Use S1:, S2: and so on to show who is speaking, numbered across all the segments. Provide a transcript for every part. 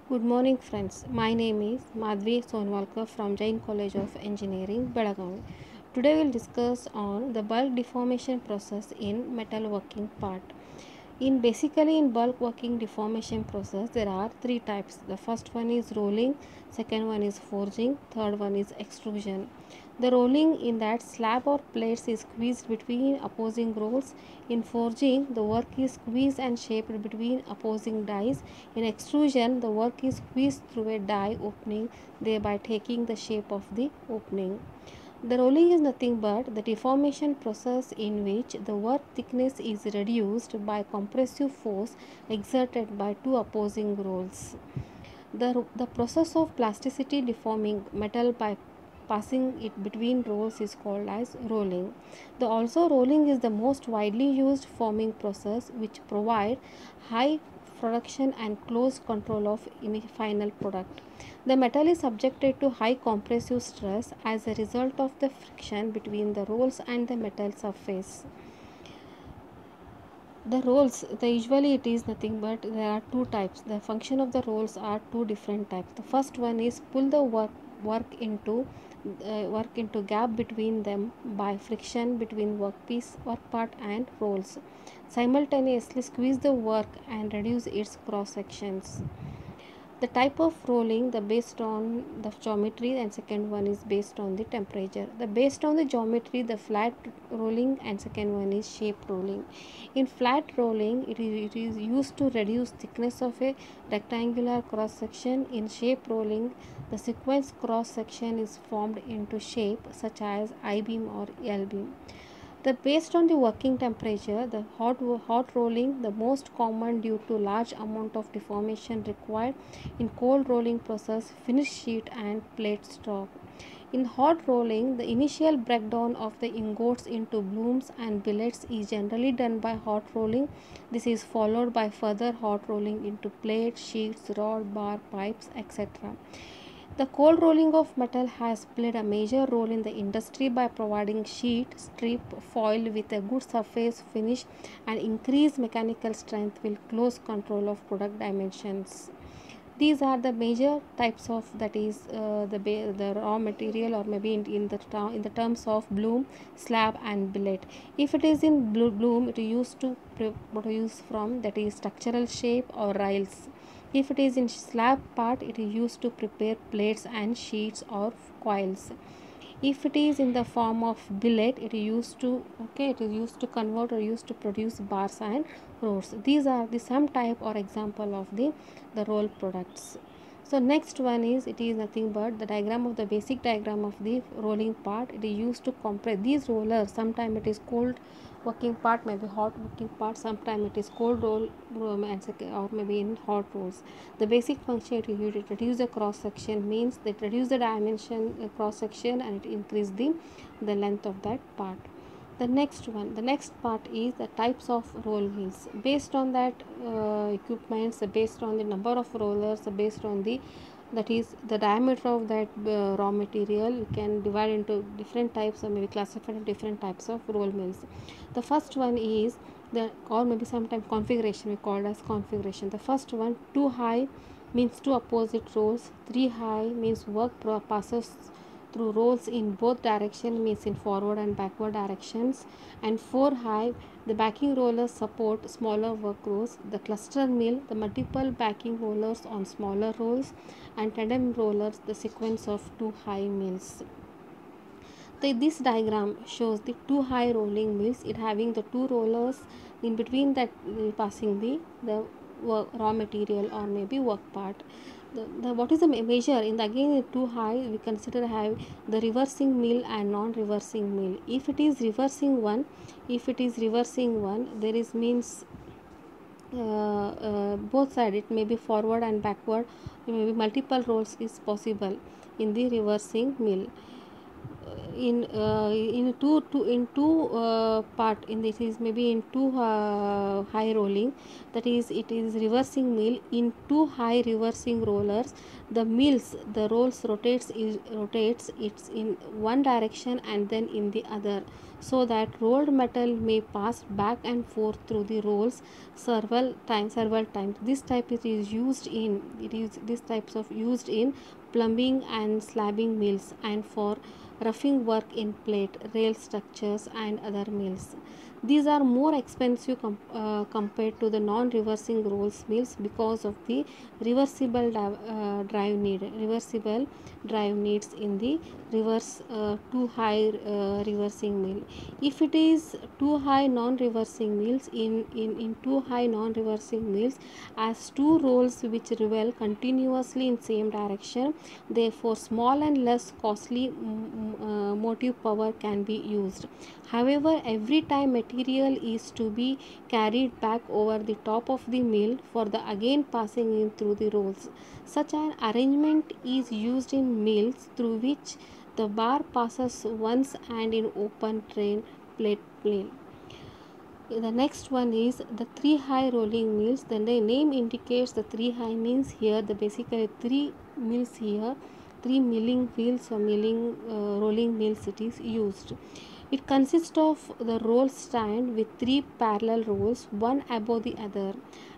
S1: Good morning, friends. My name is Madhvi Sonwalkar from Jain College of Engineering, Belagavi. Today we'll discuss on the bulk deformation process in metal working part. In bulk working deformation process, there are three types. The first one is rolling, second one is forging, third one is extrusion. The rolling in that slab or plates is squeezed between opposing rolls. In forging, the work is squeezed and shaped between opposing dies. In extrusion, the work is squeezed through a die opening, thereby taking the shape of the opening. The rolling is nothing but the deformation process in which the work thickness is reduced by compressive force exerted by two opposing rolls. The process of plasticity deforming metal by passing it between rolls is called as rolling. The also rolling is the most widely used forming process which provide high production and close control of final product. The metal is subjected to high compressive stress as a result of the friction between the rolls and the metal surface. The rolls, the usually it is nothing but there are two types. The function of the rolls are two different types. The first one is pull the work into gap between them by friction between work part and rolls. Simultaneously squeeze the work and reduce its cross sections. The type of rolling, the based on the geometry, and second one is based on the temperature. The based on the geometry, the flat rolling, and second one is shape rolling. In flat rolling, it is used to reduce thickness of a rectangular cross section. In shape rolling, the sequence cross section is formed into shape such as I beam or L beam. The based on the working temperature, the hot rolling, the most common due to large amount of deformation required. In cold rolling process, finish sheet and plate stock. In hot rolling, the initial breakdown of the ingots into blooms and billets is generally done by hot rolling. This is followed by further hot rolling into plates, sheets, rod, bar, pipes, etc. The cold rolling of metal has played a major role in the industry by providing sheet, strip, foil with a good surface finish and increased mechanical strength with close control of product dimensions. These are the major types of, that is the raw material, or maybe in the terms of bloom, slab and billet. If it is in bloom, it is used to produce from, that is structural shape or rails. If it is in slab part, it is used to prepare plates and sheets or coils. If it is in the form of billet, it is used to convert or used to produce bars and rods. These are the some type or example of the roll products. So next one is, it is nothing but the diagram of the basic diagram of the rolling part. It is used to compress these rollers. Sometime it is cold working part, maybe hot working part, sometime it is cold roll, or maybe in hot rolls. The basic function, it is to reduce the cross section, means that reduce the dimension cross section and it increase the length of that part. The next part is the types of roll mills. Based on that equipments, based on the number of rollers, based on the, that is the diameter of that raw material, you can divide into different types, or maybe classify into different types of roll mills. The first one is the, or maybe sometimes configuration, we call it as configuration. The first one, two high means two opposite rolls, three high means work passes through rolls in both direction, means in forward and backward directions, and four high, the backing rollers support smaller work rolls. The cluster mill, the multiple backing rollers on smaller rolls, and tandem rollers, the sequence of two high mills. This diagram shows the two high rolling mills, it having the two rollers in between that passing the raw material or maybe work part. What is the measure in the, again two high, we consider have the reversing mill and non-reversing mill. If it is reversing one, there is means both side, it may be forward and backward, maybe multiple rolls is possible in the reversing mill. in two part in this is maybe in two high rolling, that is it is reversing mill. In two high reversing rollers, the mills, the rolls rotates it's in one direction and then in the other, so that rolled metal may pass back and forth through the rolls several times. This type is used in it is this types of used in plumbing and slabbing mills, and for roughing work in plate, rail structures and other mills. These are more expensive compared to the non-reversing rolls mills because of the reversible drive needs in the reverse too high reversing mill. If it is too high non-reversing mills, in too high non-reversing mills, as two rolls which revolve continuously in same direction, therefore small and less costly motive power can be used. However, every time material is to be carried back over the top of the mill for the again passing in through the rolls. Such an arrangement is used in mills through which the bar passes once and in open train plate mill. The next one is the three high rolling mills. The name indicates the three high means here the basically three mills here, three milling wheels or milling rolling mills it is used. It consists of the roll stand with three parallel rolls, one above the other.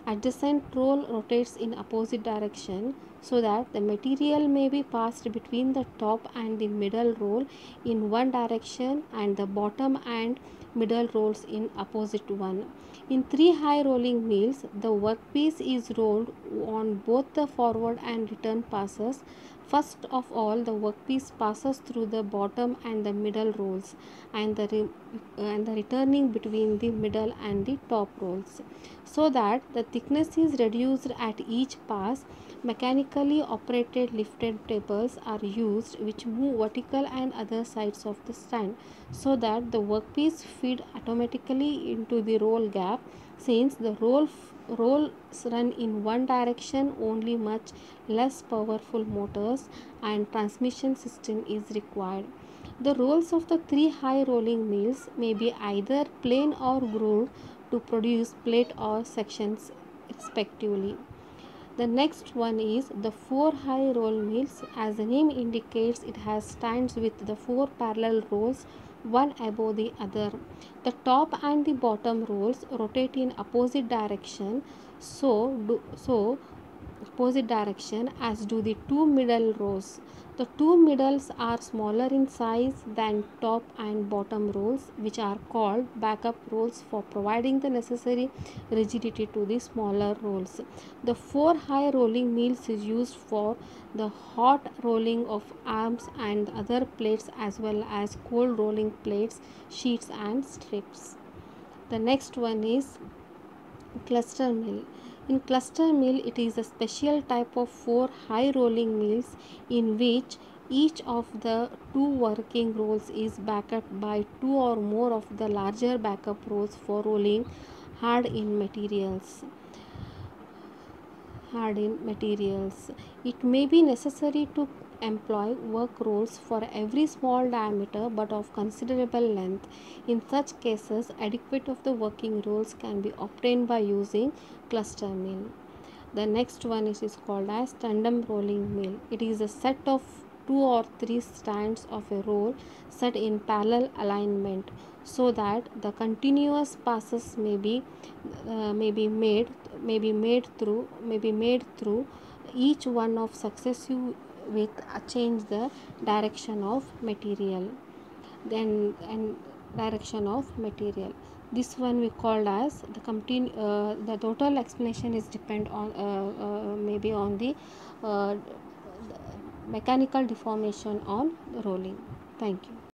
S1: Adjacent roll rotates in opposite direction so that the material may be passed between the top and the middle roll in one direction and the bottom and middle rolls in opposite one. In three high rolling mills, the workpiece is rolled on both the forward and return passes. First of all, the workpiece passes through the bottom and the middle rolls, and the returning between the middle and the top rolls, so that the thickness is reduced at each pass. Mechanically operated lifted tables are used which move vertical and other sides of the stand, so that the workpiece feed automatically into the roll gap. Since the rolls run in one direction, only much less powerful motors and transmission system is required. The rolls of the three high rolling mills may be either plain or grooved to produce plate or sections respectively. The next one is the four high roll mills. As the name indicates, it has stands with the four parallel rolls, one above the other. The top and the bottom rolls rotate in opposite direction, so opposite direction as do the two middle rows. The two middles are smaller in size than top and bottom rolls, which are called backup rolls for providing the necessary rigidity to the smaller rolls. The four high rolling mills is used for the hot rolling of arms and other plates as well as cold rolling plates, sheets and strips. The next one is cluster mill. In cluster mill, it is a special type of four high rolling mills in which each of the two working rolls is backed up by two or more of the larger backup rolls for rolling hard in materials. It may be necessary to employ work rolls for every small diameter but of considerable length. In such cases, adequate of the working rolls can be obtained by using cluster mill. The next one is called as tandem rolling mill. It is a set of two or three strands of a roll set in parallel alignment, so that the continuous passes may be made through each one of successive with a change the direction of material. Then and direction of material. This one we called as the total explanation is depend on maybe on the uh, mechanical deformation on rolling. Thank you.